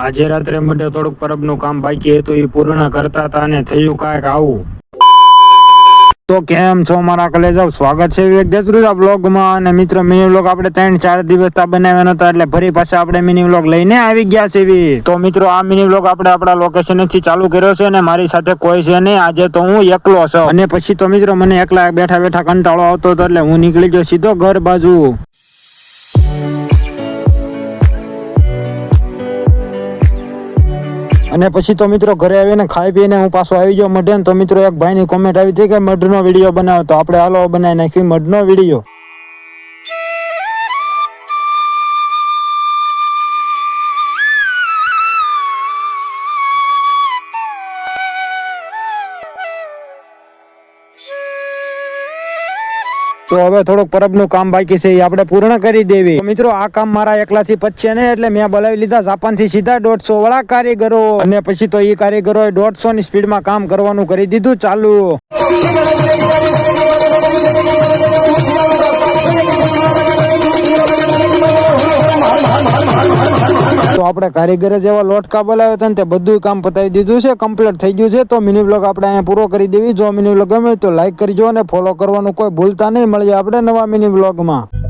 આજે રાત્રે માટે થોડુંક પરબનું કામ બાકી હતું એ પૂર્ણ કરતા હતા અને થયું કાંઈક આવું. તો કેમ છો મારા કલેજાઓ, સ્વાગત છે વિવેક દેત્રુજા બ્લોગમાં. અને મિત્રો મિની વ્લોગ આપણે 3-4 દિવસ બનાવ્યા નતા એટલે ફરી પાછા આપણે મિની વ્લોગ લઈને આવી ગયા છે. તો મિત્રો આ મિની વ્લોગ આપણે આપણા લોકેશન થી ચાલુ કર્યો છે અને મારી સાથે કોઈ છે નહીં. આજે તો હું એકલો છું અને પછી તો મિત્રો મને એકલા બેઠા બેઠા કંટાળો આવતો હતો એટલે હું નીકળી ગયો સીધો ઘર બાજુ. અને પછી તો મિત્રો ઘરે આવીને ખાઈ પીને હું પાછો આવી ગયો મઢે. તો મિત્રો એક ભાઈની કોમેન્ટ આવી હતી કે મઢનો વિડીયો બનાવો, તો આપણે હાલો બનાવી નાખી મઢનો વિડીયો. તો હવે થોડુંક પરબનું કામ બાકી છે એ આપણે પૂર્ણ કરી દેવી. તો મિત્રો આ કામ મારા એકલાથી પચશે ને એટલે મેં બોલાવી લીધા જાપાનથી સીધા 150 વાળા કારીગરો. અને પછી તો એ કારીગરોએ 150 ની સ્પીડમાં કામ કરવાનું કરી દીધું ચાલુ. તો આપણે કારીગરે જેવા લોટકા બોલાવ્યા હતા ને તે બધું કામ પતાવી દીધું છે, કમ્પ્લીટ થઈ ગયું છે. તો મિની બ્લોગ આપણે અહીંયા પૂરો કરી દેવી. જો મિની બ્લોગ ગમે તો લાઈક કરજો અને ફોલો કરવાનું કોઈ ભૂલતા નહીં. મળીએ આપણે નવા મિની બ્લોગમાં.